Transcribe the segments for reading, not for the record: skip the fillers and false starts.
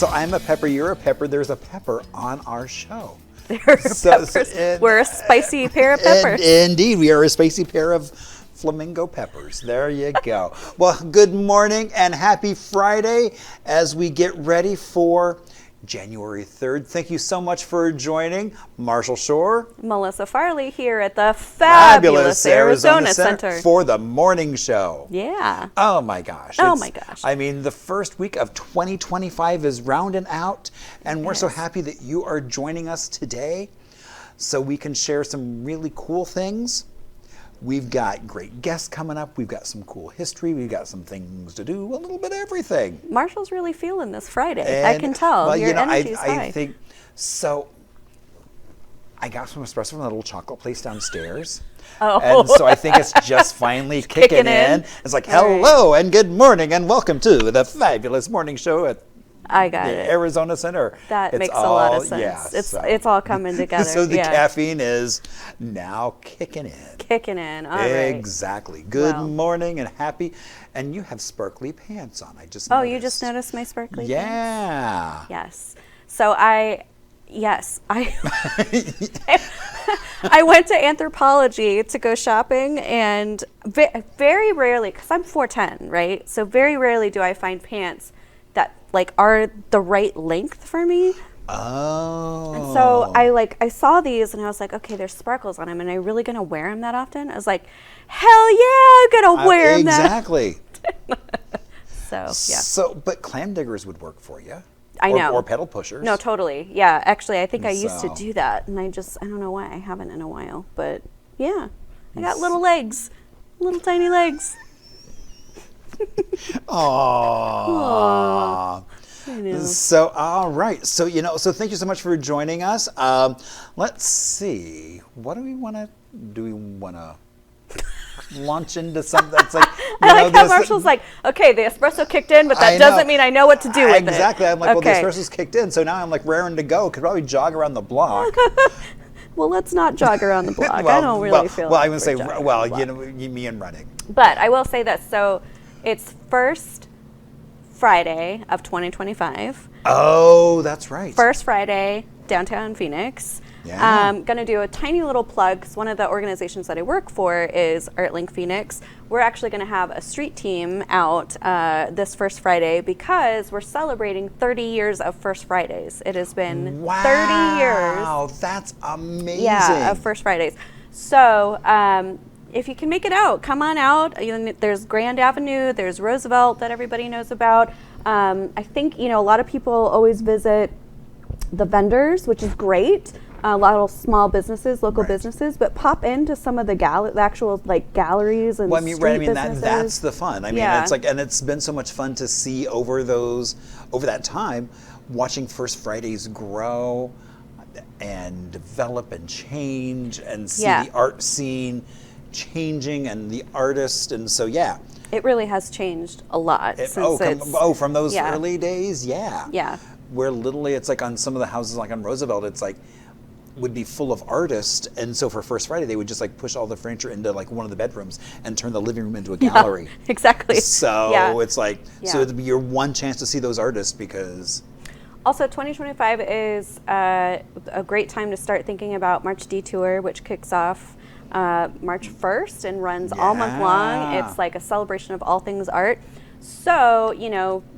So I'm a pepper, you're a pepper, there's a pepper on our show. There are peppers. We're a spicy pair of peppers. Indeed, we are a spicy pair of flamingo peppers. There you go. Well, good morning and happy Friday as we get ready for January 3rd. Thank you so much for joining. Marshall Shore. Melissa Farley here at the fabulous Arizona Center for the morning show. Yeah. Oh my gosh. Oh my gosh. I mean, the first week of 2025 is rounding out, and we're so happy that you are joining us today so we can share some really cool things. We've got great guests coming up. We've got some cool history. We've got some things to do. A little bit of everything. Marshall's really feeling this Friday. I can tell. Well, Your energy's high. I think so. I got some espresso from that little chocolate place downstairs. Oh. And so I think it's just finally kicking in. It's like, hello and good morning and welcome to the fabulous morning show at I got the it. Arizona Center. That makes a lot of sense. Yeah, it's all coming together. So the caffeine is now kicking in. Kicking in. All right. Exactly. Good morning and happy. And you have sparkly pants on. I just noticed. Oh, you just noticed my sparkly pants? Yeah. Yes. So I I went to Anthropologie to go shopping, and very rarely, because I'm 4'10", right? So very rarely do I find pants that like are the right length for me. Oh. And so I saw these and I was like, okay, there's sparkles on them, and I'm really gonna wear them that often? I was like, hell yeah, I'm gonna wear them exactly. So yeah. So, but clam diggers would work for you. I know. Or pedal pushers. No, totally. Yeah, actually, I think I used to do that, and I don't know why I haven't in a while, but yeah, I got little legs, little tiny legs. Aww. So, all right. So, so thank you so much for joining us. Let's see. What do we want to launch into something that's like, I like how Marshall's like, okay, the espresso kicked in, but that doesn't mean I know what to do with it. Exactly. I'm like, well, the espresso's kicked in, so now I'm like raring to go. Could probably jog around the block. Well, let's not jog around the block. I don't really feel well, like I would say, me and running. But I will say this. So it's first Friday of 2025. Oh, that's right. First Friday, downtown Phoenix. Yeah. I'm going to do a tiny little plug, 'cause one of the organizations that I work for is ArtLink Phoenix. We're actually going to have a street team out this first Friday because we're celebrating 30 years of First Fridays. It has been 30 years. Wow, that's amazing. Yeah, of First Fridays. So if you can make it out, come on out. There's Grand Avenue, there's Roosevelt that everybody knows about. I think, a lot of people always visit the vendors, which is great. A lot of small businesses, local businesses, but pop into some of the actual galleries and street businesses. That's the fun. It's like, and it's been so much fun to see over that time, watching First Fridays grow and develop and change and see the art scene changing and the artist, and so it really has changed a lot from those early days. Yeah. Where literally it's like on some of the houses, like on Roosevelt, it's like would be full of artists, and so for First Friday they would just like push all the furniture into like one of the bedrooms and turn the living room into a gallery. Exactly. So it's like so it'd be your one chance to see those artists. Because also 2025 is a great time to start thinking about March Detour, which kicks off March 1st and runs all month long. It's like a celebration of all things art. So,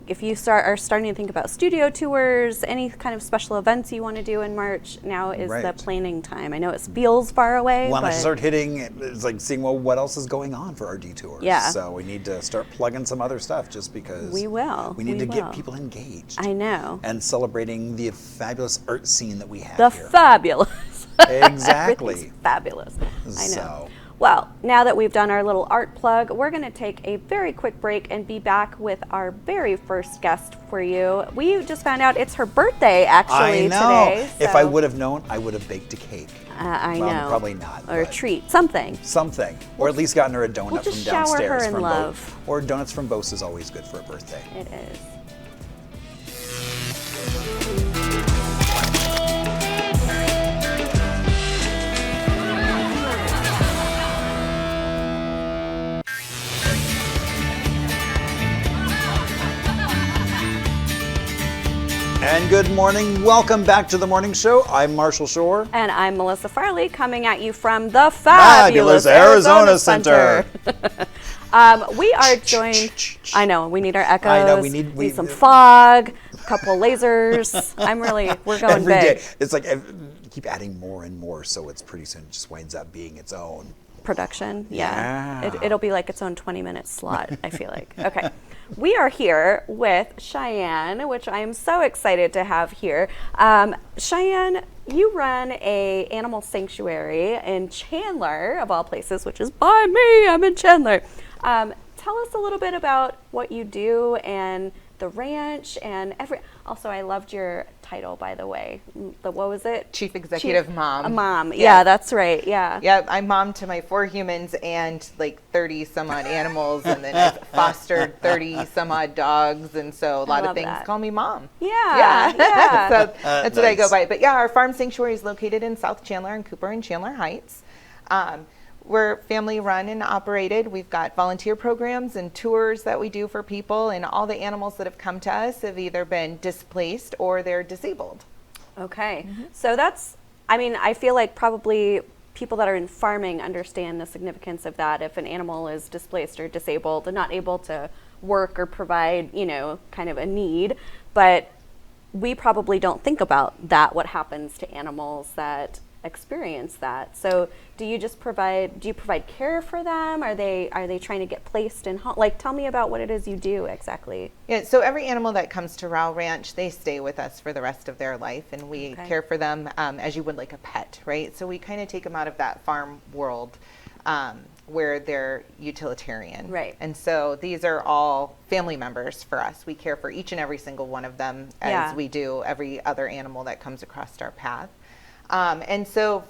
if you are starting to think about studio tours, any kind of special events you want to do in March, now is the planning time. I know it feels far away. When I start hitting, it's like seeing, what else is going on for our detours. Yeah. So we need to start plugging some other stuff just because we need to get people engaged. I know. And celebrating the fabulous art scene that we have here. Fabulous. Exactly. Fabulous. I know. So. Well, now that we've done our little art plug, we're going to take a very quick break and be back with our very first guest for you. We just found out it's her birthday, actually, today. So. If I would have known, I would have baked a cake. I know. Probably not. Or a treat. Something. Or at least gotten her a donut we'll just from downstairs. Shower her in love. Or donuts from Bose is always good for a birthday. It is. good morning. Welcome back to the morning show. I'm Marshall Shore. And I'm Melissa Farley, coming at you from the fabulous Arizona Center. We are joined. I know, we need our echoes. I know, we need some fog, a couple lasers. We're going every big. day. It's like keep adding more and more, so it's pretty soon it just winds up being its own Production, yeah. It'll be like its own 20-minute slot, I feel like. Okay. We are here with Cheyenne, which I am so excited to have here. Cheyenne, you run a animal sanctuary in Chandler, of all places, which is by me. I'm in Chandler. Tell us a little bit about what you do and the ranch and Also, I loved your title, by the way. What was it? Chief Executive Mom. A mom. Yes. Yeah, that's right. Yeah. Yeah, I'm mom to my 4 humans and like 30 some odd animals, and then I've fostered 30 some odd dogs, and so a lot of things call me mom. Yeah. So that's what I go by. But yeah, our farm sanctuary is located in South Chandler and Cooper and Chandler Heights. We're family run and operated. We've got volunteer programs and tours that we do for people, and all the animals that have come to us have either been displaced or they're disabled. Okay. So I feel like probably people that are in farming understand the significance of that. If an animal is displaced or disabled and not able to work or provide, kind of a need, but we probably don't think about that, what happens to animals that experience that. So do you provide care for them? Are they trying to get placed in home? Like, tell me about what it is you do exactly. Yeah, so every animal that comes to Rowell Ranch, they stay with us for the rest of their life, and we care for them as you would like a pet, right? So we kind of take them out of that farm world where they're utilitarian. Right. And so these are all family members for us. We care for each and every single one of them as we do every other animal that comes across our path. And so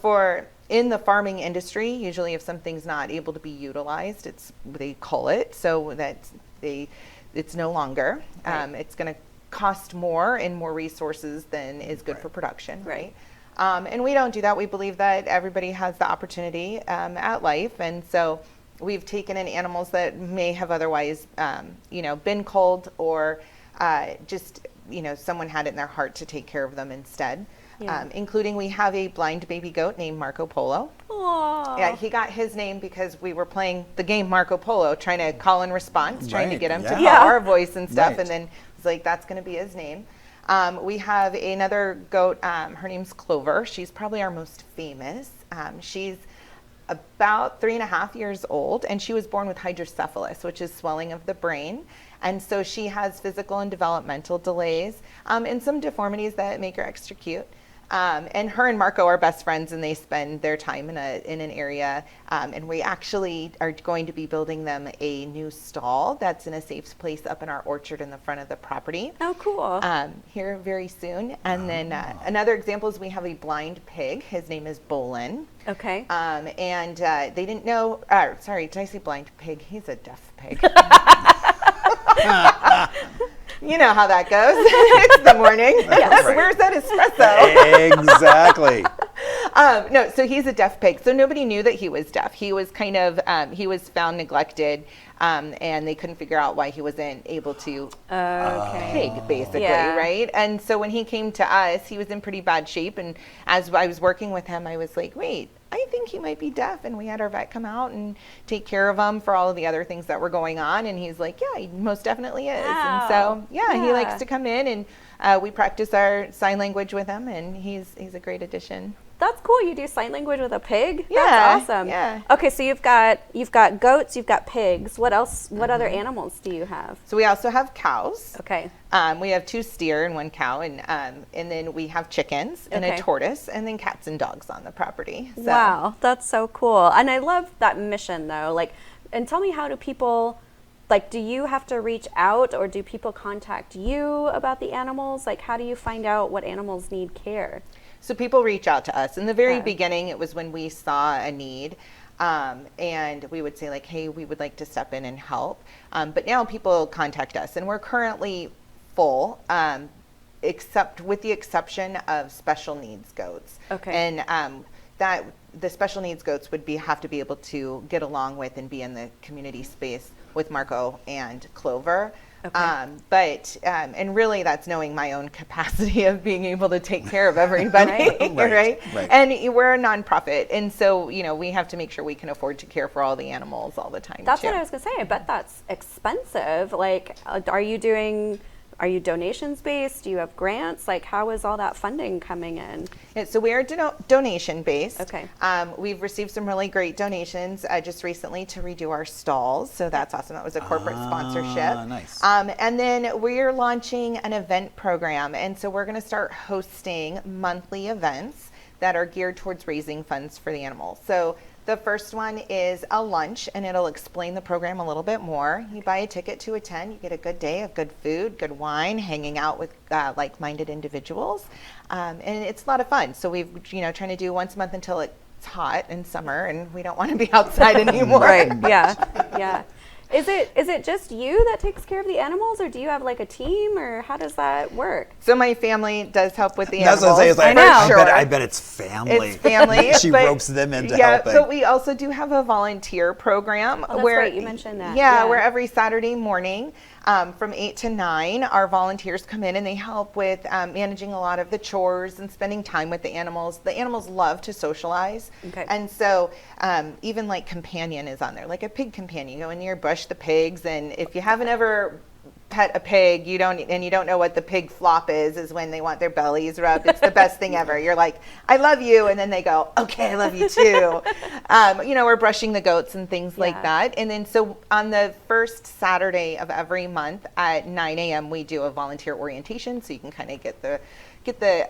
in the farming industry, usually if something's not able to be utilized, they cull it so that it's no longer. Right. It's going to cost more and more resources than is good for production, right? And we don't do that. We believe that everybody has the opportunity at life, and so we've taken in animals that may have otherwise, been culled or just someone had it in their heart to take care of them instead. Yeah. Including we have a blind baby goat named Marco Polo. Aww. Yeah, he got his name because we were playing the game Marco Polo, trying to call and response, trying to get him to call our voice and stuff, and then it's like, that's going to be his name. We have another goat, her name's Clover. She's probably our most famous. She's about 3.5 years old, and she was born with hydrocephalus, which is swelling of the brain. And so she has physical and developmental delays and some deformities that make her extra cute. And her and Marco are best friends, and they spend their time in an area. And we actually are going to be building them a new stall that's in a safe place up in our orchard in the front of the property. Oh, cool. Here very soon. And then another example is we have a blind pig. His name is Bolin. Okay. And they didn't know, sorry, did I say blind pig? He's a deaf pig. You know how that goes. It's the morning. Yes. Where's that espresso? Exactly. No, so he's a deaf pig. So nobody knew that he was deaf. He was kind of, he was found neglected, and they couldn't figure out why he wasn't able to pig, basically, right? And so when he came to us, he was in pretty bad shape. And as I was working with him, I was like, wait, I think he might be deaf. And we had our vet come out and take care of him for all of the other things that were going on. And he's like, yeah, he most definitely is. Wow. And so, he likes to come in, and we practice our sign language with him, and he's a great addition. That's cool. You do sign language with a pig? Yeah. That's awesome. Yeah. Okay, so you've got goats, you've got pigs. What else? What other animals do you have? So we also have cows. Okay. We have 2 steer and 1 cow, and then we have chickens and a tortoise, and then cats and dogs on the property. So. Wow, that's so cool. And I love that mission, though. And tell me, how do people, do you have to reach out, or do people contact you about the animals? How do you find out what animals need care? So people reach out to us. In the very beginning, it was when we saw a need, and we would say, hey, we would like to step in and help. But now people contact us, and we're currently full, except with the exception of special needs goats. Okay. And that the special needs goats would have to be able to get along with and be in the community space with Marco and Clover. Okay. And really that's knowing my own capacity of being able to take care of everybody, right? And we're a nonprofit. And so, we have to make sure we can afford to care for all the animals all the time. That's what I was going to say. I bet that's expensive. Like, are you donations based? Do you have grants? Like, how is all that funding coming in? Yeah, so we are donation based. Okay. We've received some really great donations just recently to redo our stalls. So that's awesome. That was a corporate sponsorship. Nice. And then we're launching an event program. And so we're going to start hosting monthly events that are geared towards raising funds for the animals. So the first one is a lunch, and it'll explain the program a little bit more. You buy a ticket to attend, you get a good day of good food, good wine, hanging out with like-minded individuals, and it's a lot of fun. So we've, trying to do once a month until it's hot in summer, and we don't want to be outside anymore. Right? Yeah. Is it just you that takes care of the animals, or do you have like a team, or how does that work? So my family does help with the animals. That's what I was I know. I bet it's family. It's family. She ropes them into helping. But we also do have a volunteer program. Oh, that's where right. You mentioned that. Yeah, where every Saturday morning from 8 to 9, our volunteers come in and they help with managing a lot of the chores and spending time with the animals. The animals love to socialize. Okay. And so even like companion is on there, like a pig companion. You go in your bush, the pigs, and if you haven't ever pet a pig, you don't know what the pig flop is when they want their bellies rubbed. It's the best thing ever. You're like, I love you, and then they go, okay, I love you too. We're brushing the goats and things like that. And then so on the first Saturday of every month at 9 a.m. we do a volunteer orientation, so you can kind of get the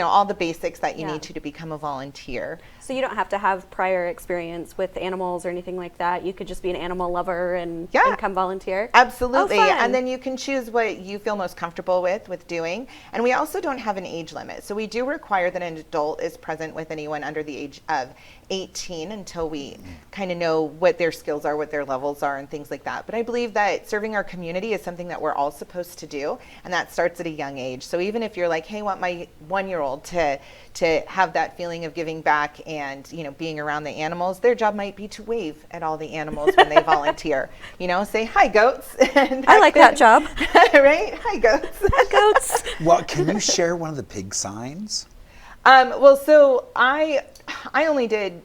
all the basics that you need to become a volunteer. So you don't have to have prior experience with animals or anything like that. You could just be an animal lover and come volunteer. Absolutely. Oh, fun. And then you can choose what you feel most comfortable with doing. And we also don't have an age limit. So we do require that an adult is present with anyone under the age of 18 until we kind of know what their skills are, what their levels are, and things like that. But I believe that serving our community is something that we're all supposed to do, and that starts at a young age. So even if you're like, hey, I want my 1-year-old to have that feeling of giving back and being around the animals, their job might be to wave at all the animals when they volunteer. Say hi, goats. I like that job. Right? Hi, goats. Hi, goats. Well, can you share one of the pig signs? So I only did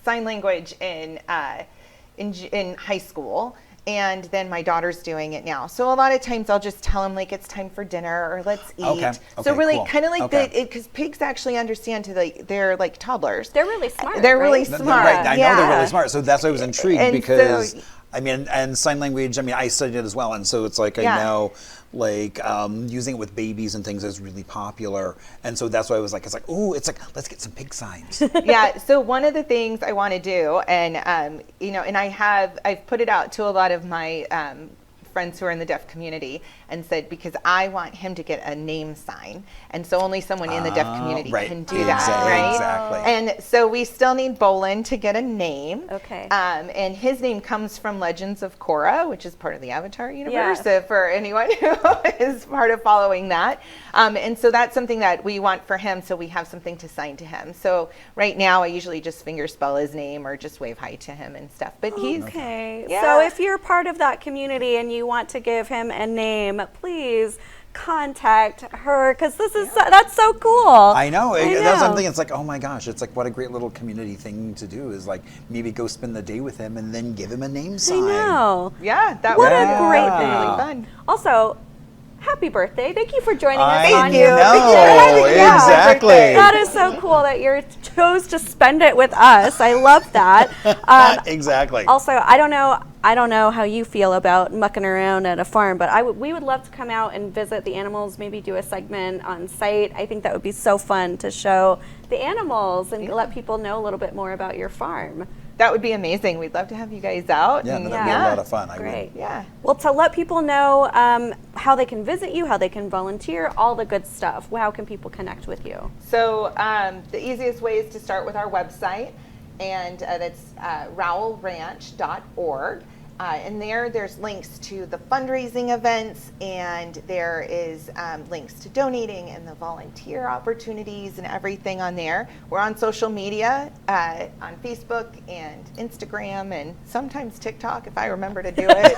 sign language in high school, and then my daughter's doing it now. So a lot of times I'll just tell them like it's time for dinner or let's eat. Okay, so really cool. kind of like because pigs actually understand they're like toddlers. They're really smart. They're really right? smart. Right, I know they're really smart. So that's why I was intrigued And because so- and sign language, I studied it as well. And so it's like, I know like using it with babies and things is really popular. And so that's why I was like, let's get some pig signs. Yeah. So one of the things I want to do, and and I've put it out to a lot of my friends who are in the deaf community and said, because I want him to get a name sign. And so only someone in the deaf community can do that, right? Exactly. And so we still need Bolin to get a name. Okay. And his name comes from Legends of Korra, which is part of the Avatar universe, Yeah. for anyone who is part of following that. And so that's something that we want for him, so we have something to sign to him. So right now I usually just finger spell his name or just wave hi to him and stuff. But he's... Okay. Yeah. So if you're part of that community and you want to give him a name, please contact her, because that's so cool. I know. That's something. It's like, oh my gosh, it's like what a great little community thing to do is like maybe go spend the day with him and then give him a name sign. I know. Yeah, that What would a be great really thing. fun. Also, happy birthday. Thank you for joining us I on know, your birthday. exactly. That is so cool that you chose to spend it with us. I love that. Exactly. Also, I don't know how you feel about mucking around at a farm, but we would love to come out and visit the animals, maybe do a segment on site. I think that would be so fun to show the animals and let people know a little bit more about your farm. That would be amazing. We'd love to have you guys out. Yeah, and that'd be a lot of fun. Great. Yeah. Well, to let people know how they can visit you, how they can volunteer, all the good stuff, how can people connect with you? So the easiest way is to start with our website, and that's rowellranch.org. And there's links to the fundraising events, and there is links to donating and the volunteer opportunities and everything on there. We're on social media, on Facebook and Instagram, and sometimes TikTok if I remember to do it.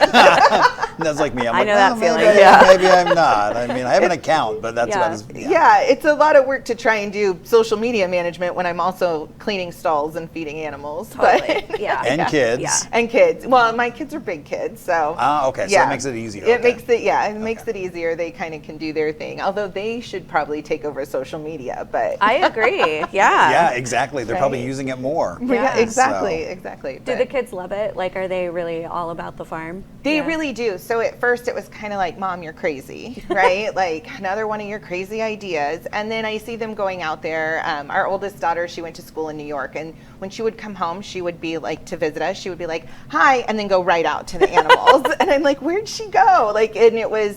That's like me. I know that feeling. Maybe I'm not. I mean, I have an account, but that's about as. Yeah, it's a lot of work to try and do social media management when I'm also cleaning stalls and feeding animals. Totally. But and kids. Yeah. And kids. Well, my kids are big kids, so. Okay, so it makes it easier. It makes it easier. They kind of can do their thing. Although they should probably take over social media, but. I agree. Yeah. Yeah, exactly. They're probably using it more. Yeah, exactly. Do the kids love it? Like, are they really all about the farm? They really do. So at first it was kind of like, Mom, you're crazy, right? Like another one of your crazy ideas. And then I see them going out there. Our oldest daughter, she went to school in New York, and when she would come home, she would be like, to visit us, she would be like, hi, and then go right out to the animals. And I'm like, where'd she go? Like, and it was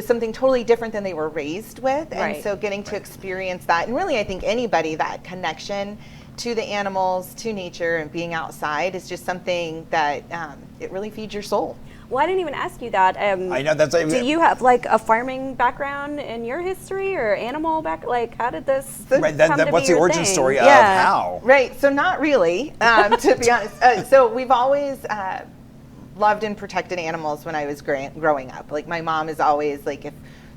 something totally different than they were raised with. And so getting to experience that, and really I think anybody, that connection to the animals, to nature, and being outside is just something that it really feeds your soul. Well, I didn't even ask you that. I know that's. Do you have like a farming background in your history, or animal back? Like, how did this? Come to what's be the your origin thing? story of how? Right. So not really, to be honest. So we've always loved and protected animals when I was growing up. Like my mom is always like, if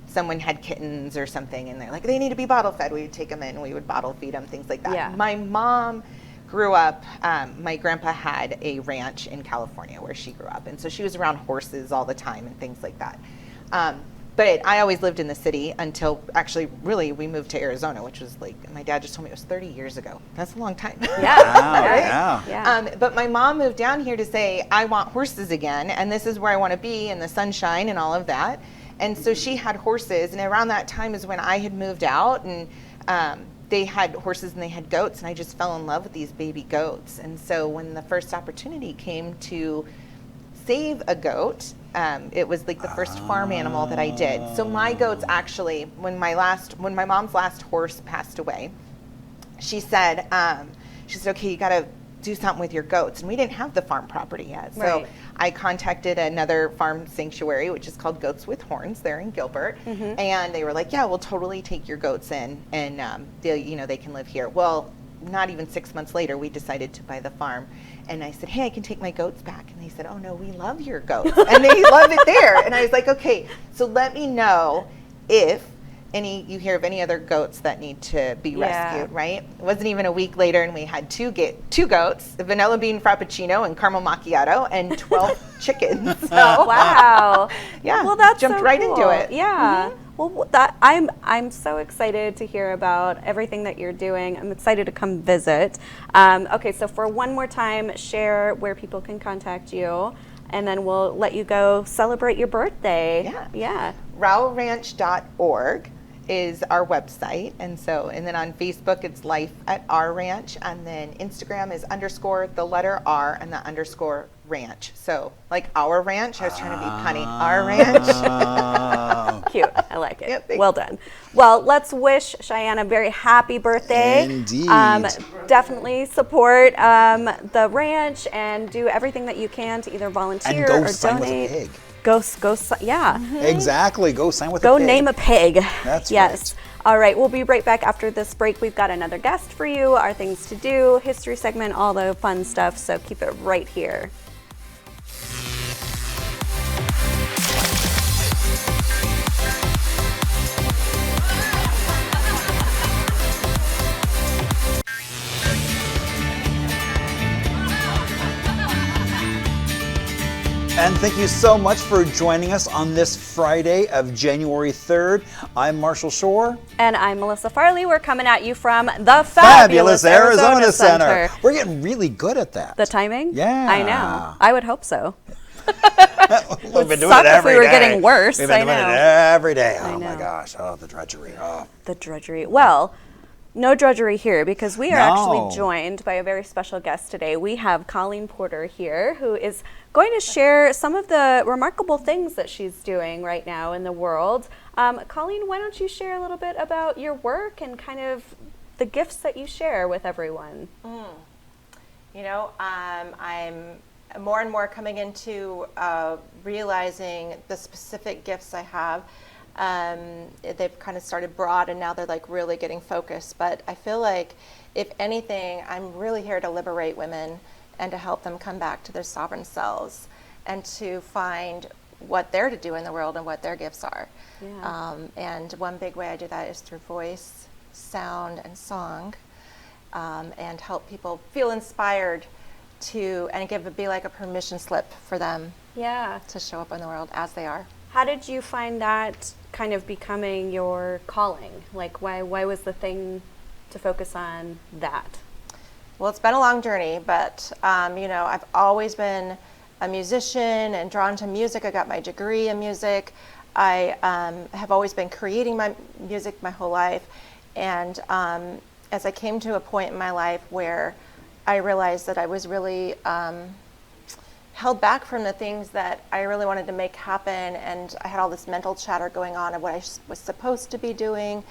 someone had kittens or something, and they're like, they need to be bottle fed, we would take them in, we would bottle feed them, things like that. Yeah. My mom grew up, my grandpa had a ranch in California where she grew up, and so she was around horses all the time and things like that. But I always lived in the city until actually really we moved to Arizona, which was like, my dad just told me it was 30 years ago. That's a long time. Yeah. Wow, yeah. But my mom moved down here to say, I want horses again, and this is where I want to be in the sunshine and all of that. And so she had horses, and around that time is when I had moved out, and they had horses and they had goats, and I just fell in love with these baby goats. And so when the first opportunity came to save a goat, it was like the first farm animal that I did. So my goats actually, when my mom's last horse passed away, she said, okay, you got to do something with your goats. And we didn't have the farm property yet. So I contacted another farm sanctuary, which is called Goats with Horns. They're in Gilbert. Mm-hmm. And they were like, yeah, we'll totally take your goats in, and they can live here. Well, not even 6 months later, we decided to buy the farm. And I said, hey, I can take my goats back. And they said, oh no, we love your goats. And they love it there. And I was like, okay, so let me know if you hear of any other goats that need to be rescued, right? It wasn't even a week later, and we had two goats, the vanilla bean frappuccino and caramel macchiato, and 12 chickens. So, wow. Yeah. Well, that's jumped so right cool. into it. Yeah. Mm-hmm. Well, I'm so excited to hear about everything that you're doing. I'm excited to come visit. Okay, so for one more time, share where people can contact you, and then we'll let you go celebrate your birthday. Yeah. RowellRanch.org is our website, and then on Facebook it's Life at Our Ranch, and then Instagram is _ the letter R and the _ ranch. So like our ranch, I was trying to be punny. Our ranch. Cute. I like it. Yep, well done. Well, let's wish Cheyenne a very happy birthday. Indeed. Definitely support the ranch and do everything that you can to either volunteer and go or sign donate. With a pig. Go, yeah. Mm-hmm. Exactly. Go sign with a Go pig. name a pig. That's yes. right. All right. We'll be right back after this break. We've got another guest for you, our things to do, history segment, all the fun stuff. So keep it right here. And thank you so much for joining us on this Friday of January 3rd. I'm Marshall Shore. And I'm Melissa Farley. We're coming at you from the Fabulous Arizona Center. We're getting really good at that. The timing? Yeah. I know. I would hope so. We've been doing it every day. If we were getting worse. We've been doing it every day. Oh my gosh. Oh, the drudgery. Oh. The drudgery. Well, no drudgery here, because we are actually joined by a very special guest today. We have Colleen Porter here, who is going to share some of the remarkable things that she's doing right now in the world. Colleen, why don't you share a little bit about your work and kind of the gifts that you share with everyone? I'm more and more coming into realizing the specific gifts I have. They've kind of started broad and now they're like really getting focused. But I feel like, if anything, I'm really here to liberate women and to help them come back to their sovereign selves and to find what they're to do in the world and what their gifts are. Yeah. And one big way I do that is through voice, sound, and song, and help people feel inspired to, and be like a permission slip for them Yeah. to show up in the world as they are. How did you find that kind of becoming your calling? Like, why was the thing to focus on that? Well, it's been a long journey, but I've always been a musician and drawn to music. I got my degree in music. I have always been creating my music my whole life. And as I came to a point in my life where I realized that I was really held back from the things that I really wanted to make happen, and I had all this mental chatter going on of what I was supposed to be doing,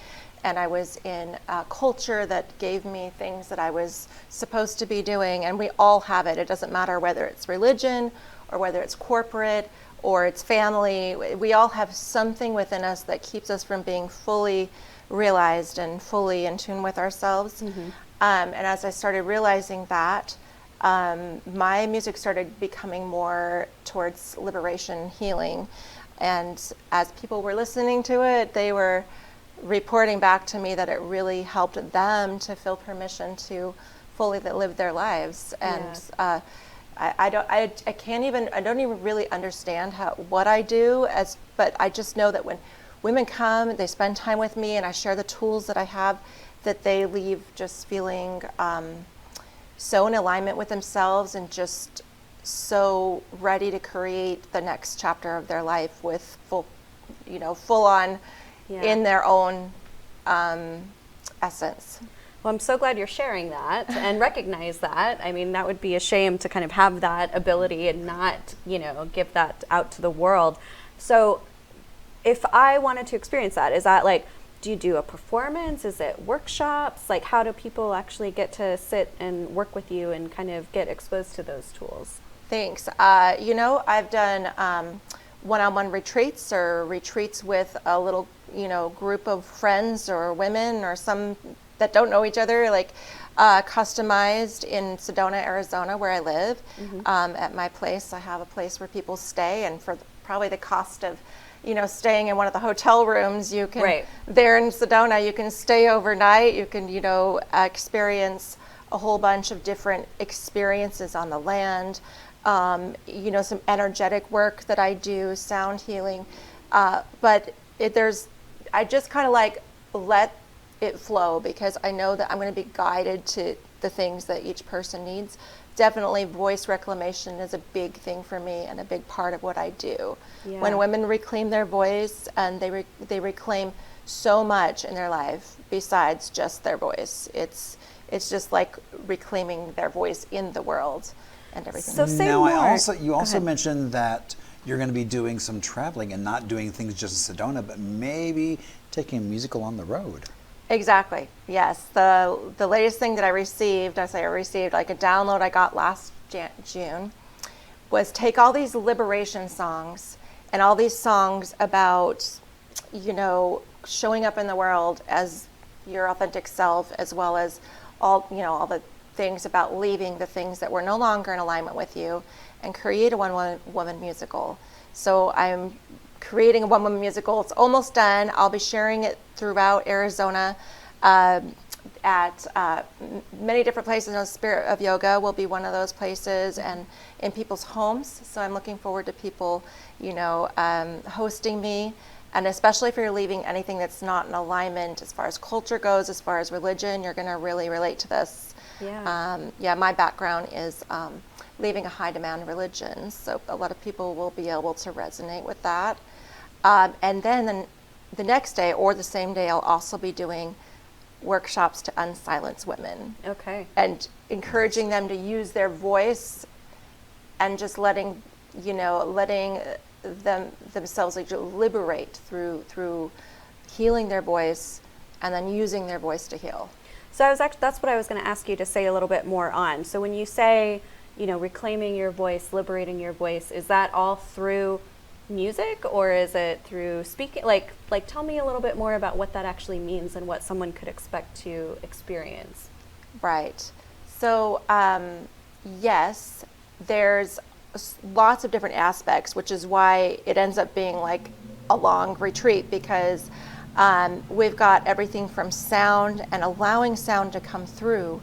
and I was in a culture that gave me things that I was supposed to be doing, and we all have it. It doesn't matter whether it's religion or whether it's corporate or it's family. We all have something within us that keeps us from being fully realized and fully in tune with ourselves. Mm-hmm. And as I started realizing that, my music started becoming more towards liberation, healing. And as people were listening to it, they were reporting back to me that it really helped them to feel permission to fully live their lives. And I don't even really understand what I do, but I just know that when women come, they spend time with me, and I share the tools that I have, that they leave just feeling so in alignment with themselves and just so ready to create the next chapter of their life with full on in their own essence. Well, I'm so glad you're sharing that and recognize that. I mean, that would be a shame to kind of have that ability and not, give that out to the world. So if I wanted to experience that, is that like, do you do a performance? Is it workshops? Like, how do people actually get to sit and work with you and kind of get exposed to those tools? Thanks. I've done one-on-one retreats or retreats with a little, group of friends or women or some that don't know each other, like customized in Sedona, Arizona, where I live. Mm-hmm. At my place, I have a place where people stay, and for probably the cost of staying in one of the hotel rooms, you can, there in Sedona, you can stay overnight, you can, experience a whole bunch of different experiences on the land, some energetic work that I do, sound healing. But I just kind of like let it flow, because I know that I'm going to be guided to the things that each person needs. Definitely voice reclamation is a big thing for me and a big part of what I do. Yeah. When women reclaim their voice, and they reclaim so much in their life besides just their voice. It's just like reclaiming their voice in the world and everything. So say now, more. You also mentioned that you're going to be doing some traveling and not doing things just in Sedona, but maybe taking a musical on the road. Exactly. Yes. The latest thing that I received like a download I got last June, was take all these liberation songs and all these songs about, showing up in the world as your authentic self, as well as all the things about leaving the things that were no longer in alignment with you, and create a one-woman musical. So I'm creating a one-woman musical. It's almost done. I'll be sharing it throughout Arizona at many different places. Spirit of Yoga will be one of those places, and in people's homes. So I'm looking forward to people, hosting me. And especially if you're leaving anything that's not in alignment as far as culture goes, as far as religion, you're going to really relate to this. Yeah. My background is leaving a high demand religion, so a lot of people will be able to resonate with that. And then the next day or the same day, I'll also be doing workshops to unsilence women. Okay. And encouraging them to use their voice, and just letting themselves liberate through healing their voice, and then using their voice to heal. So that's what I was going to ask you to say a little bit more on. So when you say reclaiming your voice, liberating your voice, is that all through music, or is it through speaking? Like tell me a little bit more about what that actually means and what someone could expect to experience. Right. So, yes, there's lots of different aspects, which is why it ends up being like a long retreat, because we've got everything from sound and allowing sound to come through.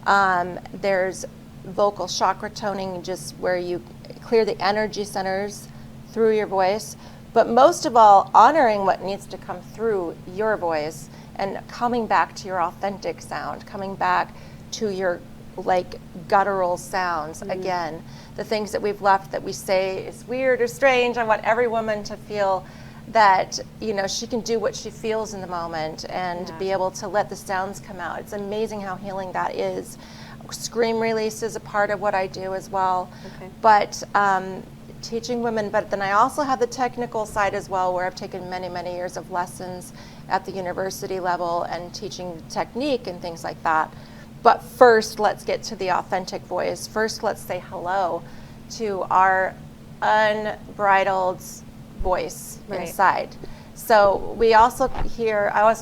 There's vocal chakra toning, just where you clear the energy centers through your voice, but most of all, honoring what needs to come through your voice and coming back to your authentic sound, coming back to your like guttural sounds. Again, the things that we've left that we say is weird or strange. I want every woman to feel that she can do what she feels in the moment and be able to let the sounds come out. It's amazing how healing that is. Scream release is a part of what I do as well. Okay. But teaching women, but then I also have the technical side as well, where I've taken many, many years of lessons at the university level and teaching technique and things like that. But first, let's get to the authentic voice. First, let's say hello to our unbridled voice inside. So I also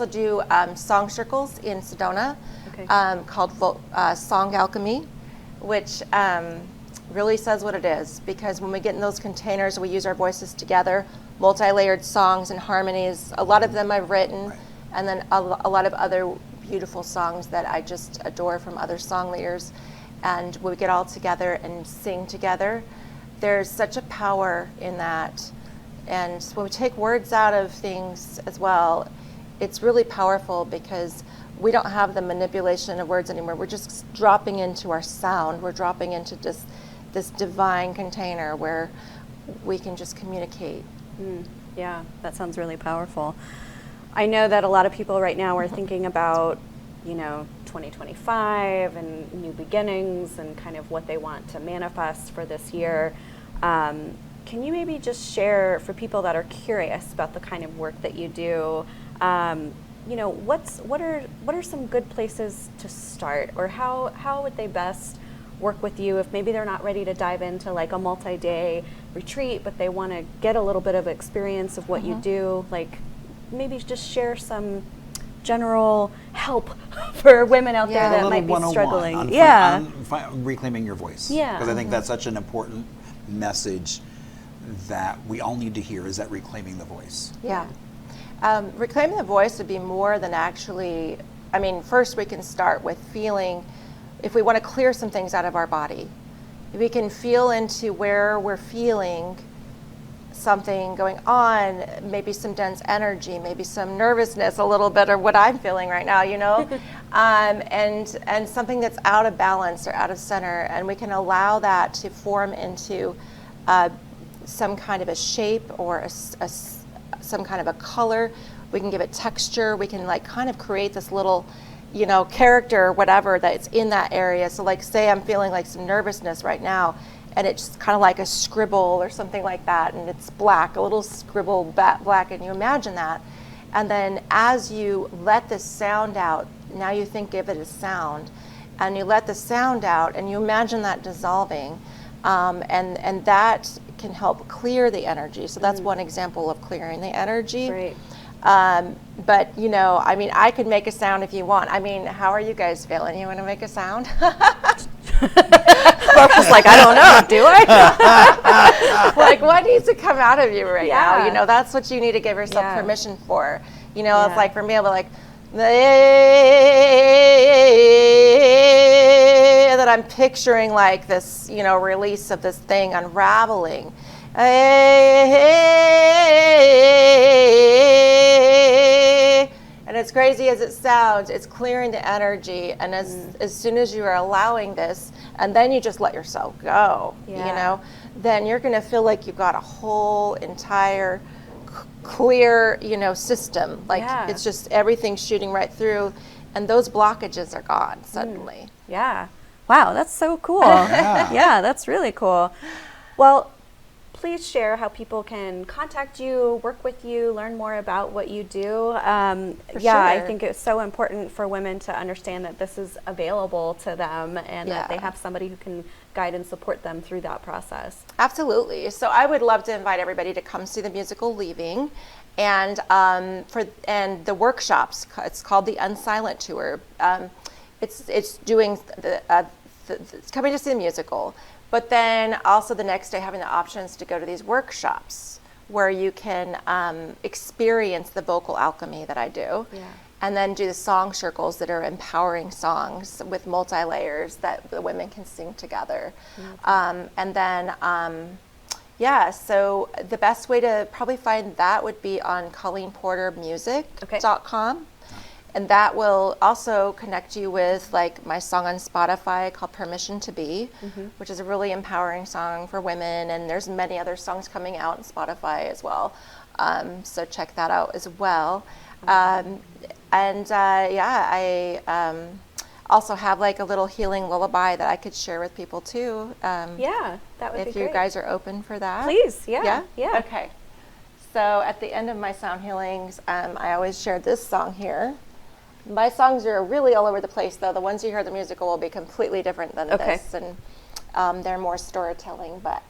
do song circles in Sedona, called Song Alchemy, which really says what it is, because when we get in those containers, we use our voices together, multi-layered songs and harmonies. A lot of them I've written, and then a lot of other beautiful songs that I just adore from other song leaders. And we get all together and sing together. There's such a power in that. And when we take words out of things as well, it's really powerful, because we don't have the manipulation of words anymore. We're just dropping into our sound. We're dropping into just this divine container where we can just communicate. Yeah, that sounds really powerful. I know that a lot of people right now are thinking about, 2025 and new beginnings and kind of what they want to manifest for this year. Can you maybe just share, for people that are curious about the kind of work that you do, what are some good places to start, or how would they best work with you if maybe they're not ready to dive into like a multi-day retreat, but they want to get a little bit of experience of what you do? Like, maybe just share some general help for women out there that might be struggling. On reclaiming your voice. Yeah. Because I think that's such an important message that we all need to hear, is that reclaiming the voice. Yeah. Reclaiming the voice would be more than actually, first we can start with feeling, if we want to clear some things out of our body, if we can feel into where we're feeling something going on, maybe some dense energy, maybe some nervousness, a little bit, or what I'm feeling right now, and something that's out of balance or out of center, and we can allow that to form into some kind of a shape or some kind of a color. We can give it texture. We can kind of create this little, character or whatever that's in that area. So say I'm feeling like some nervousness right now, and it's kind of like a scribble or something like that, and it's black, a little scribble black, and you imagine that. And then as you let this sound out, now you think of it as sound, and you let the sound out, and you imagine that dissolving, and that can help clear the energy. So that's one example of clearing the energy. Right. But I could make a sound if you want. How are you guys feeling? You want to make a sound? Barbara's like, I don't know, do I? What needs to come out of you right now? That's what you need to give yourself permission for. It's like, for me, I'll be like, and then I'm picturing like this, release of this thing unraveling. And as crazy as it sounds, it's clearing the energy. And as soon as you are allowing this, and then you just let yourself go, then you're going to feel like you've got a whole entire clear, system. It's just everything shooting right through, and those blockages are gone suddenly. Yeah. Wow, that's so cool. Yeah, that's really cool. Well, please share how people can contact you, work with you, learn more about what you do. I think it's so important for women to understand that this is available to them and that they have somebody who can guide and support them through that process. Absolutely. So I would love to invite everybody to come see the musical Leaving, and the workshops. It's called the Unsilent Tour. It's doing it's coming to see the musical, but then also the next day having the options to go to these workshops where you can experience the vocal alchemy that I do. Yeah. And then do the song circles that are empowering songs with multi-layers that the women can sing together. And then, so the best way to probably find that would be on ColleenPorterMusic.com. And that will also connect you with like my song on Spotify called Permission to Be, which is a really empowering song for women. And there's many other songs coming out on Spotify as well. So check that out as well. I also have like a little healing lullaby that I could share with people too. That would be great. If you guys are open for that. Please, yeah. Okay. So at the end of my sound healings, I always share this song here. My songs are really all over the place, though. The ones you hear in the musical will be completely different than this, and they're more storytelling, but.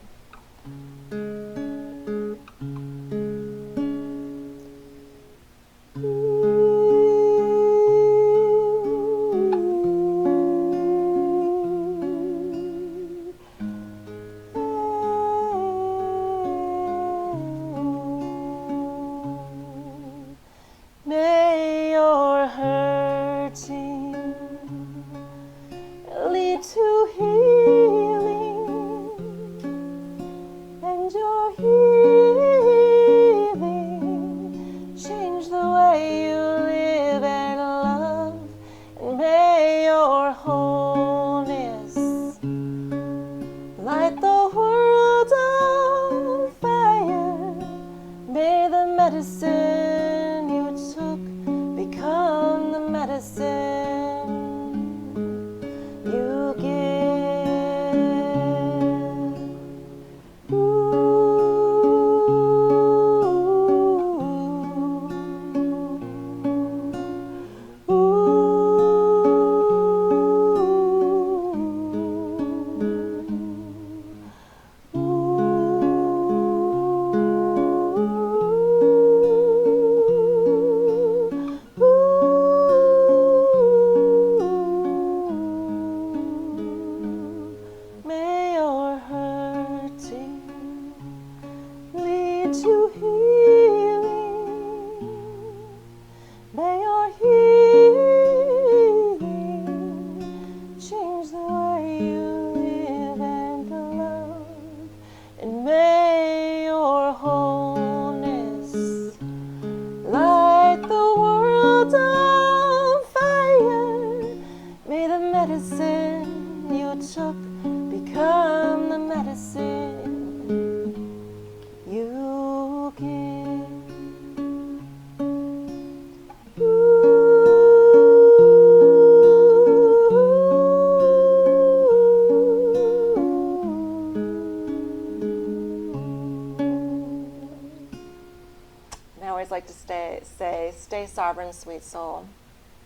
Stay sovereign, sweet soul.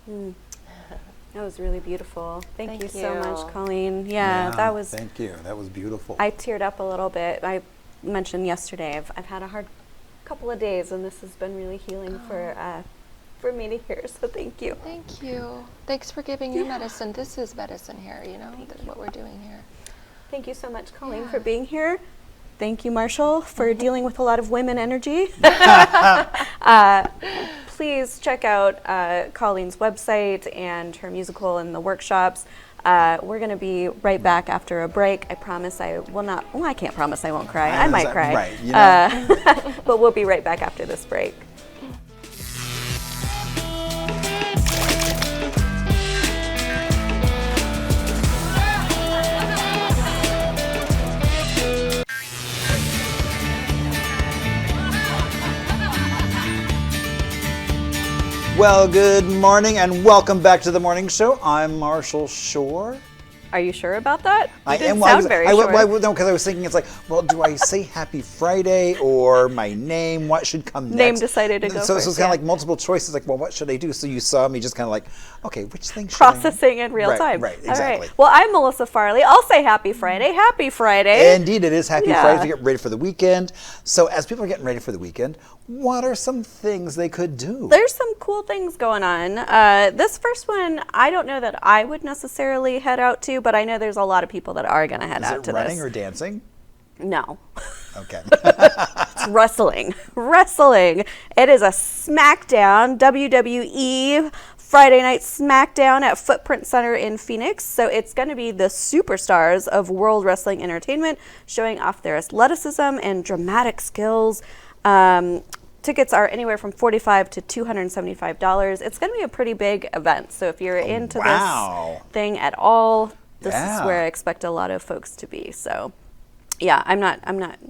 That was really beautiful. Thank you so much, Colleen. That was. Thank you. That was beautiful. I teared up a little bit. I mentioned yesterday I've had a hard couple of days, and this has been really healing for me to hear. So thank you. Thank you. Thanks for giving your medicine. This is medicine here. What we're doing here. Thank you so much, Colleen, for being here. Thank you, Marshall, for dealing with a lot of women energy. Please check out Colleen's website and her musical and the workshops. We're going to be right back after a break. I promise I will not. Well, I can't promise I won't cry. I might cry. Right. But we'll be right back after this break. Well, good morning and welcome back to the morning show. I'm Marshall Shore. Are you sure about that? You didn't Well, sound very sure. No, because I was thinking it's like, well, do I say Happy Friday or my name? What should come next? Name decided to go So first, it's kind of like multiple choices. Like, well, what should I do? So you saw me just kind of like, okay, which thing should Processing in real time. Right, exactly. All right. Well, I'm Melissa Farley. I'll say Happy Friday. Happy Friday. Indeed, it is Happy Friday to get ready for the weekend. So as people are getting ready for the weekend, what are some things they could do? There's some cool things going on. This first one, I don't know that I would necessarily head out to, but I know there's a lot of people that are going to head out to this. Is it running or dancing? No. Okay. It's wrestling. Wrestling. It is a SmackDown, WWE Friday Night SmackDown at Footprint Center in Phoenix. So it's going to be the superstars of World Wrestling Entertainment showing off their athleticism and dramatic skills. Tickets are anywhere from $45 to $275. It's going to be a pretty big event. So if you're into this thing at all, this is where I expect a lot of folks to be. So yeah, I'm not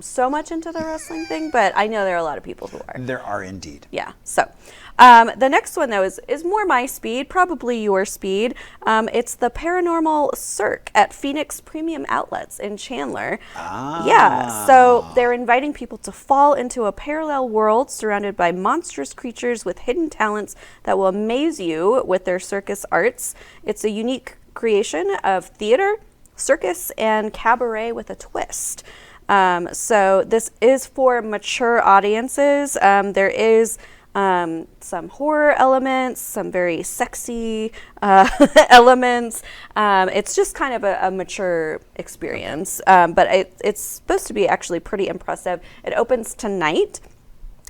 so much into the wrestling thing, but I know there are a lot of people who are. There are indeed. Yeah. So the next one though is more my speed, probably your speed. It's the Paranormal Cirque at Phoenix Premium Outlets in Chandler. Yeah. So they're inviting people to fall into a parallel world surrounded by monstrous creatures with hidden talents that will amaze you with their circus arts. It's a unique creation of theater, circus, and cabaret with a twist. So this is for mature audiences. There is some horror elements, some very sexy elements. It's just kind of a mature experience, but it's supposed to be actually pretty impressive. It opens tonight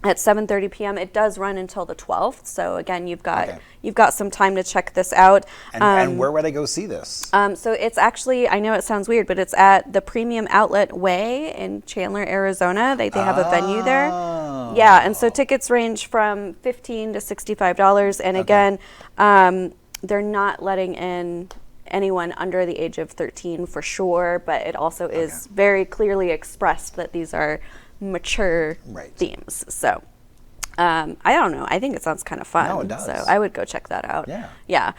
at 7:30 p.m. It does run until the 12th. So again, you've got some time to check this out. And where would I go see this? So it's actually, I know it sounds weird, but it's at the Premium Outlet Way in Chandler, Arizona. They have a venue there. Yeah, and so tickets range from $15 to $65. And again, they're not letting in anyone under the age of 13 for sure, but it also is very clearly expressed that these are mature themes. So I don't know. I think it sounds kind of fun. No, it does. So I would go check that out. Yeah.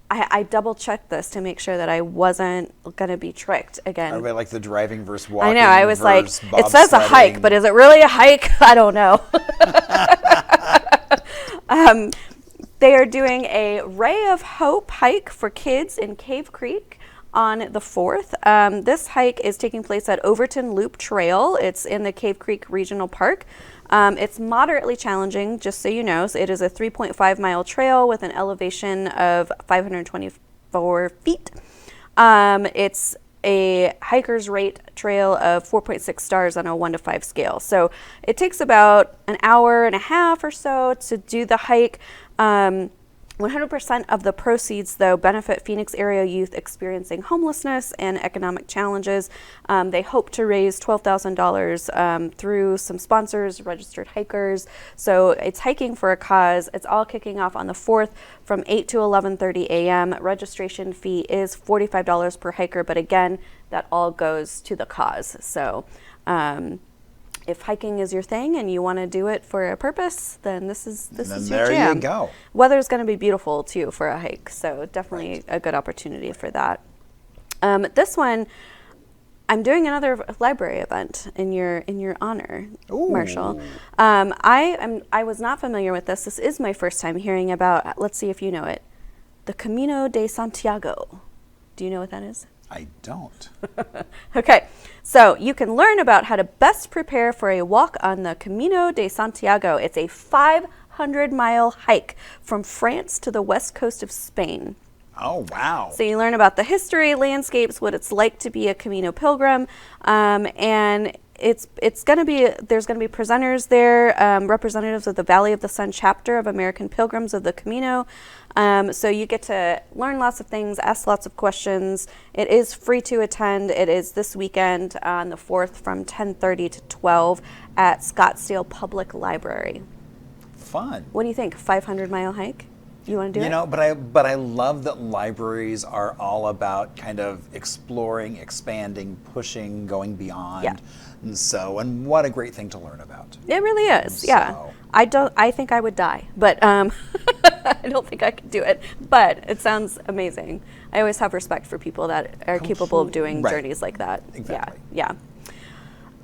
I double checked this to make sure that I wasn't going to be tricked again. Everybody like the driving versus walking. I know. I was like, it says a bobsledding. hike, but is it really a hike? I don't know. They are doing a Ray of Hope hike for kids in Cave Creek on the 4th. This hike is taking place at Overton Loop Trail. It's in the Cave Creek Regional Park. It's moderately challenging, just so you know. So it is a 3.5-mile trail with an elevation of 524 feet. It's a hiker's rate trail of 4.6 stars on a 1 to 5 scale. So it takes about an hour and a half or so to do the hike. 100% of the proceeds, though, benefit Phoenix area youth experiencing homelessness and economic challenges. They hope to raise $12,000 through some sponsors, registered hikers. So it's hiking for a cause. It's all kicking off on the 4th from 8 to 11:30 a.m. Registration fee is $45 per hiker, but again, that all goes to the cause. So if hiking is your thing and you want to do it for a purpose, then this is your jam. There you go. Weather's going to be beautiful too for a hike, so definitely a good opportunity for that. This one, I'm doing another library event in your honor, Marshall. I was not familiar with this. This is my first time hearing about. Let's see if you know it. The Camino de Santiago. Do you know what that is? I don't. Okay, so you can learn about how to best prepare for a walk on the Camino de Santiago. It's a 500-mile hike from France to the west coast of Spain. Oh, wow. So you learn about the history, landscapes, what it's like to be a Camino pilgrim, and it's going to be, there's going to be presenters there, representatives of the Valley of the Sun chapter of American Pilgrims of the Camino. So you get to learn lots of things, ask lots of questions. It is free to attend. It is this weekend on the 4th from 10:30 to 12 at Scottsdale Public Library. Fun. What do you think? 500-mile hike? You want to do it? You know, but I love that libraries are all about kind of exploring, expanding, pushing, going beyond. Yeah. And what a great thing to learn about. It really is. Yeah. So- I think I would die, but I don't think I could do it. But it sounds amazing. I always have respect for people that are capable of doing Right. journeys like that. Exactly. Yeah.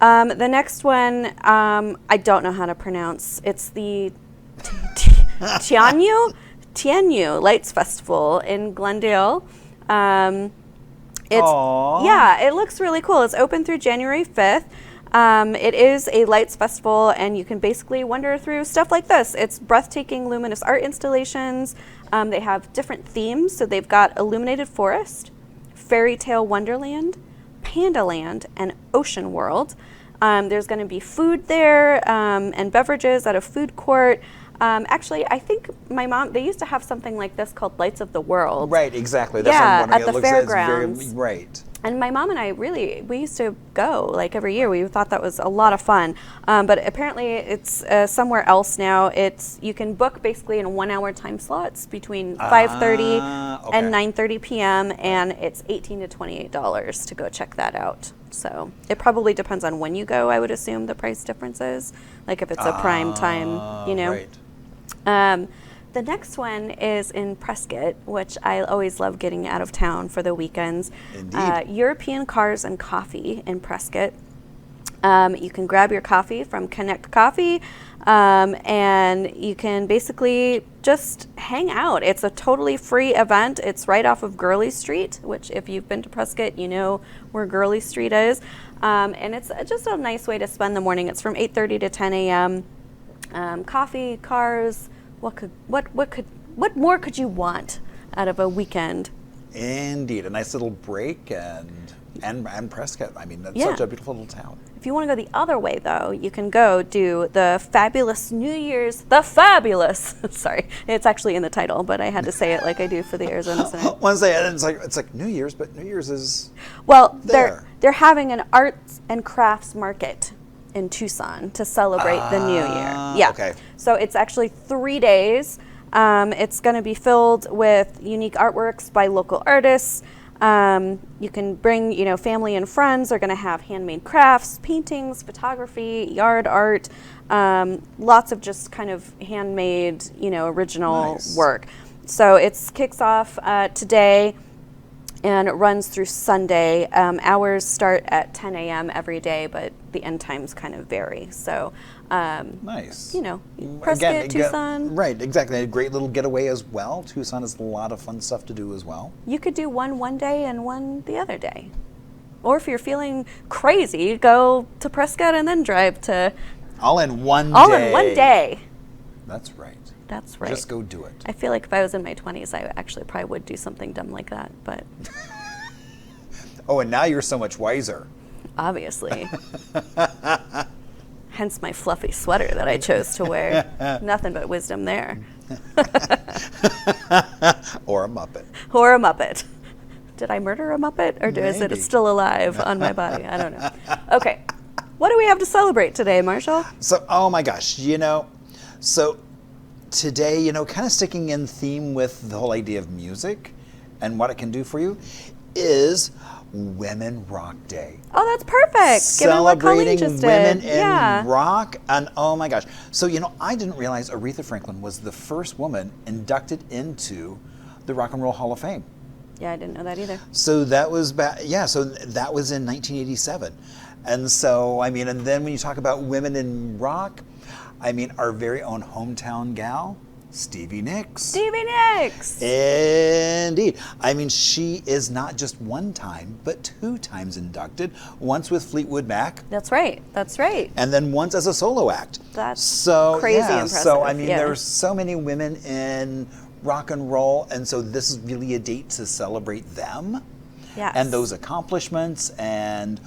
The next one, I don't know how to pronounce. It's the Tianyu Lights Festival in Glendale. Aw. Yeah, it looks really cool. It's open through January 5th. It is a lights festival, and you can basically wander through stuff like this. It's breathtaking, luminous art installations. They have different themes. So they've got Illuminated Forest, Fairy Tale Wonderland, Pandaland, and Ocean World. There's going to be food there and beverages at a food court. Actually, I think my mom, they used to have something like this called Lights of the World. Right, exactly. That's Yeah, what I'm wondering. at the fairgrounds. Right. And my mom and I we used to go like every year. We thought that was a lot of fun. But apparently it's somewhere else now. You can book basically in 1 hour time slots between 5:30 okay. and 9:30 p.m. and it's $18 to $28 to go check that out. So it probably depends on when you go, I would assume the price difference is. Like if it's a prime time, you know. Right. The next one is in Prescott, which I always love getting out of town for the weekends. Indeed. European Cars and Coffee in Prescott. You can grab your coffee from Connect Coffee, and you can basically just hang out. It's a totally free event. It's right off of Gurley Street, which if you've been to Prescott, you know where Gurley Street is. And it's just a nice way to spend the morning. It's from 8:30 to 10 a.m. Coffee, cars. What more could you want out of a weekend? Indeed, a nice little break and Prescott. I mean, that's Yeah. such a beautiful little town. If you want to go the other way, though, you can go do the fabulous New Year's. The fabulous. Sorry, it's actually in the title, but I had to say it like I do for the Arizona Senate. Once they, it's like New Year's, but New Year's is Well, there. they're having an arts and crafts market in Tucson to celebrate the new year. Yeah. Okay. So it's actually 3 days. It's going to be filled with unique artworks by local artists. You can bring, family and friends. They're going to have handmade crafts, paintings, photography, yard art, lots of just kind of handmade, original Nice. work. So it kicks off today and it runs through Sunday. Hours start at 10 a.m. every day, but the end times kind of vary. So, nice. Prescott, Tucson. Right, exactly. A great little getaway as well. Tucson has a lot of fun stuff to do as well. You could do one day and one the other day. Or if you're feeling crazy, go to Prescott and then drive to... All in one All day. in one day. That's right. That's right. Just go do it. I feel like if I was in my 20s, I actually probably would do something dumb like that, but Oh, and now you're so much wiser. obviously. Hence my fluffy sweater that I chose to wear. Nothing but wisdom there. Or a Muppet. Or a Muppet. Did I murder a Muppet, or is Maybe. it still alive on my body? I don't know. Okay. What do we have to celebrate today, Marshall? So, oh my gosh, so today, kind of sticking in theme with the whole idea of music and what it can do for you is Women Rock Day. Oh, that's perfect. Given what Colleen Celebrating just women did. in Yeah. rock, and oh my gosh. So, I didn't realize Aretha Franklin was the first woman inducted into the Rock and Roll Hall of Fame. Yeah, I didn't know that either. So that was so that was in 1987. And so, and then when you talk about women in rock, our very own hometown gal, Stevie Nicks. Stevie Nicks! Indeed. She is not just one time, but 2 times inducted, once with Fleetwood Mac, That's right. That's right. and then once as a solo act. That's So crazy yeah, impressive. So Yeah. there's so many women in rock and roll, and so this is really a date to celebrate them. Yes. And those accomplishments, and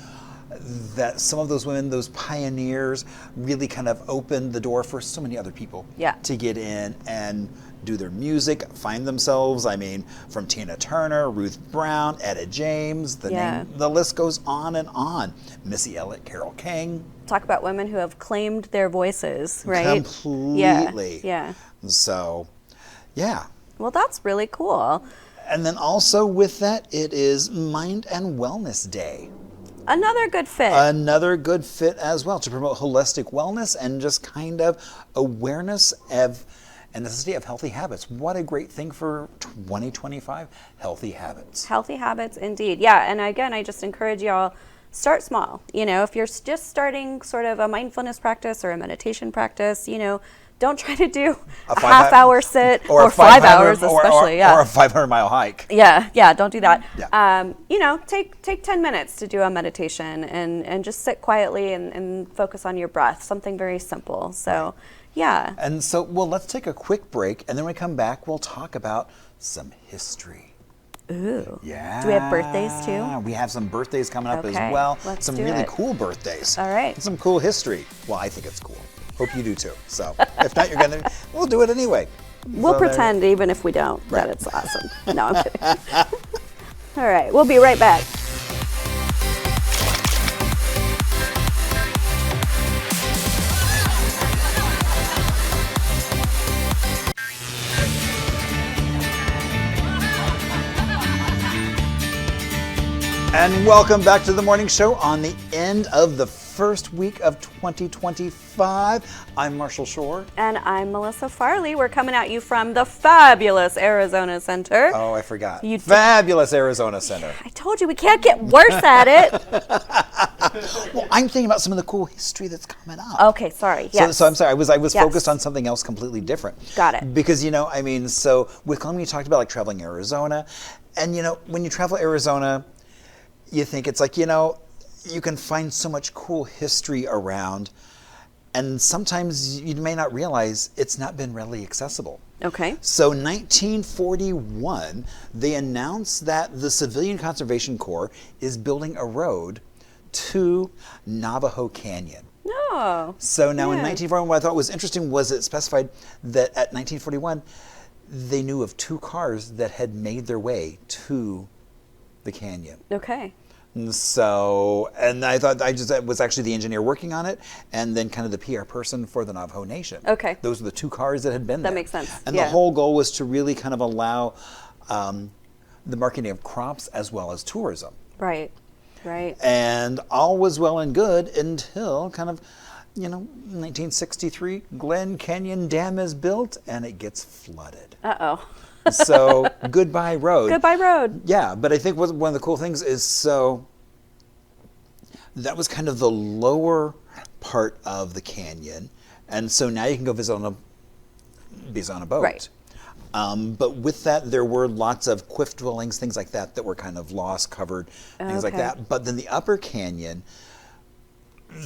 that some of those women, those pioneers, really kind of opened the door for so many other people Yeah. to get in and do their music, find themselves. From Tina Turner, Ruth Brown, Etta James, the list goes on and on. Missy Elliott, Carole King. Talk about women who have claimed their voices, right? Completely. Yeah. So, yeah. Well, that's really cool. And then also with that, it is Mind and Wellness Day. Another good fit. Another good fit as well, to promote holistic wellness and just kind of awareness of and necessity of healthy habits. What a great thing for 2025, healthy habits. Healthy habits, indeed. Yeah, and again, I just encourage y'all, start small. You know, if you're just starting sort of a mindfulness practice or a meditation practice, you know, don't try to do a half-hour sit or 5 hours, especially. Or a 500-mile hike. Yeah, don't do that. Yeah. You know, take 10 minutes to do a meditation and just sit quietly and focus on your breath. Something very simple. So, yeah. And so, well, let's take a quick break, and then when we come back, we'll talk about some history. Ooh. Yeah. Do we have birthdays too? We have some birthdays coming up as Okay, well. let's Some do really it. cool birthdays. All right. And some cool history. Well, I think it's cool. Hope you do too. So, if not, we'll do it anyway. We'll So pretend, even if we don't, Right. that it's awesome. No, I'm kidding. All right, we'll be right back. And welcome back to the morning show on the end of the first week of 2025. I'm Marshall Shore. And I'm Melissa Farley. We're coming at you from the fabulous Arizona Center. Oh, I forgot. You- Fabulous Arizona Center. I told you we can't get worse at it. Well, I'm thinking about some of the cool history that's coming up. Okay, sorry. Yes. So I'm sorry. I was Yes. focused on something else completely different. Got it. Because so with Colleen, you talked about like traveling Arizona, and when you travel Arizona, you think it's like you can find so much cool history around, and sometimes you may not realize it's not been readily accessible. Okay. So 1941, they announced that the Civilian Conservation Corps is building a road to Navajo Canyon. No. So now in Yeah. 1941, what I thought was interesting was it specified that at 1941, they knew of 2 cars that had made their way to the canyon. Okay. And so, and I thought it was actually the engineer working on it, and then kind of the PR person for the Navajo Nation. Okay. Those were the 2 cars that had been there. That makes sense, And yeah. the whole goal was to really kind of allow the marketing of crops as well as tourism. Right. Right. And all was well and good until kind of, 1963, Glen Canyon Dam is built and it gets flooded. Uh-oh. So goodbye road. Goodbye road. Yeah, but I think one of the cool things is that was kind of the lower part of the canyon, and so now you can go visit on a boat. Right. But with that, there were lots of cliff dwellings, things like that were kind of lost, covered, things like Okay. that. But then the upper canyon,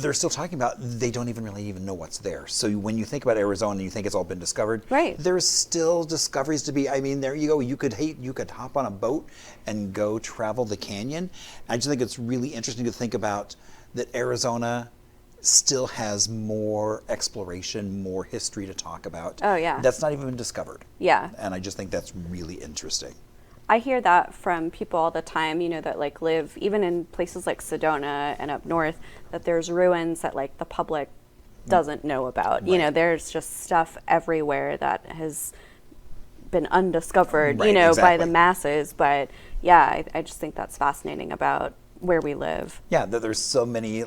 they're still talking about, they don't even really know what's there. So when you think about Arizona and you think it's all been discovered, Right. there's still discoveries to be. I mean, there you go. You could hop on a boat and go travel the canyon. I just think it's really interesting to think about that Arizona still has more exploration, more history to talk about. Oh, yeah. That's not even been discovered. Yeah. And I just think that's really interesting. I hear that from people all the time, that like live even in places like Sedona and up north, that there's ruins that like the public doesn't know about. Right. There's just stuff everywhere that has been undiscovered, Right, by exactly. the masses. But yeah, I just think that's fascinating about where we live. Yeah, that there's so many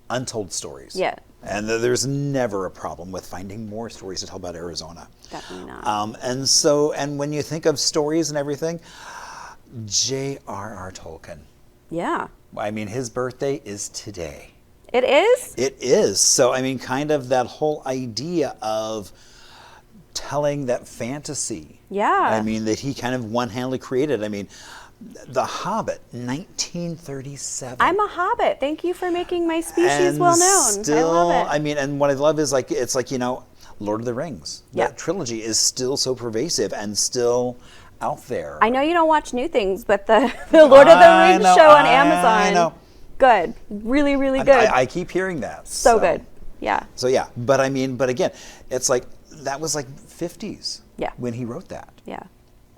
untold stories. Yeah. And there's never a problem with finding more stories to tell about Arizona. Definitely not. And when you think of stories and everything, J.R.R. Tolkien. Yeah. I mean, his birthday is today. It is? It is. So, I mean, kind of that whole idea of telling that fantasy. Yeah. I mean, that he kind of one-handedly created. I mean, The Hobbit, 1937. I'm a hobbit. Thank you for making my species And well known. Still, I love it. I mean, and what I love is it's like, Lord of the Rings. Yeah. That trilogy is still so pervasive and still out there. I know you don't watch new things, but the Lord of the Rings show on Amazon. I know. Good. Really, really good. I keep hearing that. so good. Yeah. So yeah, but again, it's like, that was like 50s. Yeah. When he wrote that. Yeah.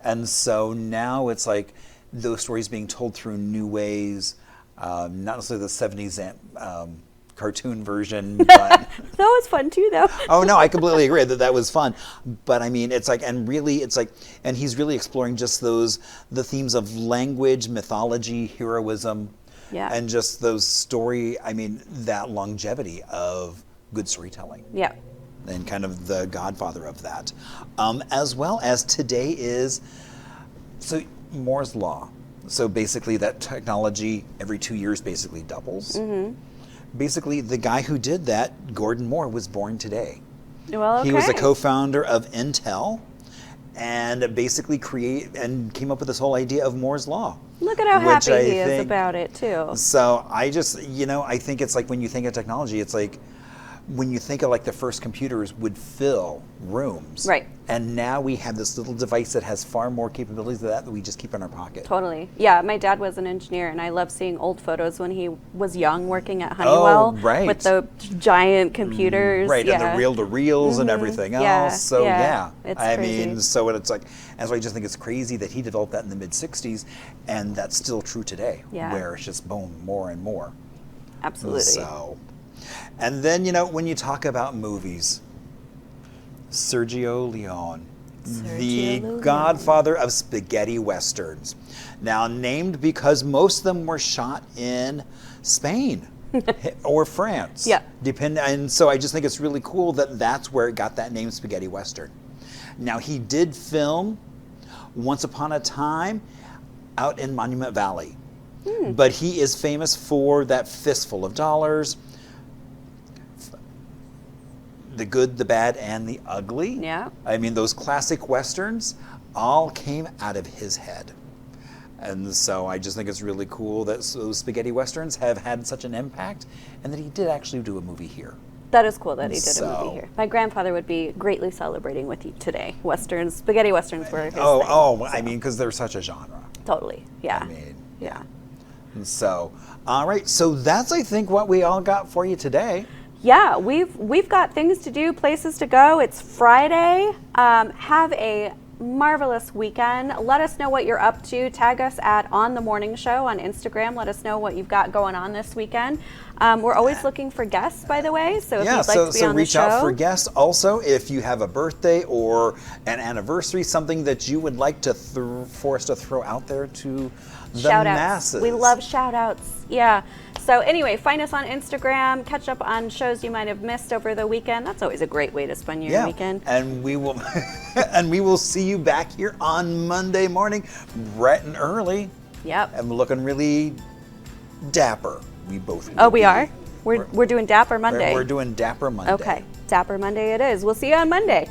And so now it's like those stories being told through new ways, not necessarily the 70s cartoon version. But That was fun too, though. oh no, I completely agree that was fun. But I mean, it's like, and really, it's like, and he's really exploring just the themes of language, mythology, heroism, Yeah. and just those that longevity of good storytelling. Yeah. And kind of the godfather of that. As well as today is, so Moore's Law. So basically that technology every 2 years basically doubles. Mm-hmm. Basically the guy who did that, Gordon Moore, was born today. Well, okay. He was a co-founder of Intel and basically came up with this whole idea of Moore's Law. Look at how which happy I he is think- about it, too. So I just, I think it's like when you think of technology, it's like when you think of like the first computers would fill rooms. Right. And now we have this little device that has far more capabilities than that we just keep in our pocket. Totally. Yeah, my dad was an engineer, and I love seeing old photos when he was young working at Honeywell right. with the giant computers. Right, yeah. and the reel-to-reels and everything else. Yeah, So yeah. It's I crazy. mean, so it's like, and so I just think it's crazy that he developed that in the mid-'60s, and that's still true today, Yeah. where it's just boom, more and more. Absolutely. So, and then, when you talk about movies, Sergio Leone, the Leone. godfather of spaghetti westerns. Now, named because most of them were shot in Spain or France. Yeah. And so I just think it's really cool that that's where it got that name, spaghetti western. Now, he did film Once Upon a Time out in Monument Valley. But he is famous for that Fistful of Dollars, The Good, the Bad, and the Ugly. Yeah. I mean, those classic westerns all came out of his head. And so I just think it's really cool that those spaghetti westerns have had such an impact, and that he did actually do a movie here. That is cool that he did a So- movie here. My grandfather would be greatly celebrating with you today. Westerns, spaghetti westerns were his thing. I mean, because they're such a genre. Totally. Yeah. I mean, yeah. And so, all right. So that's, I think, what we all got for you today. Yeah, we've got things to do, places to go. It's Friday. Have a marvelous weekend. Let us know what you're up to. Tag us at On the Morning Show on Instagram. Let us know what you've got going on this weekend. We're always looking for guests, by the way. So if you'd like to be on the reach show, out for guests. Also, if you have a birthday or an anniversary, something that you would like to for us to throw out there to the shout masses. outs. We love shout outs. Yeah. So anyway, find us on Instagram, catch up on shows you might have missed over the weekend. That's always a great way to spend your weekend. And we will and we will see you back here on Monday morning, bright and early. Yep. And looking really dapper. We both Oh, will we be. are? We're doing Dapper Monday. We're doing Dapper Monday. Okay. Dapper Monday it is. We'll see you on Monday.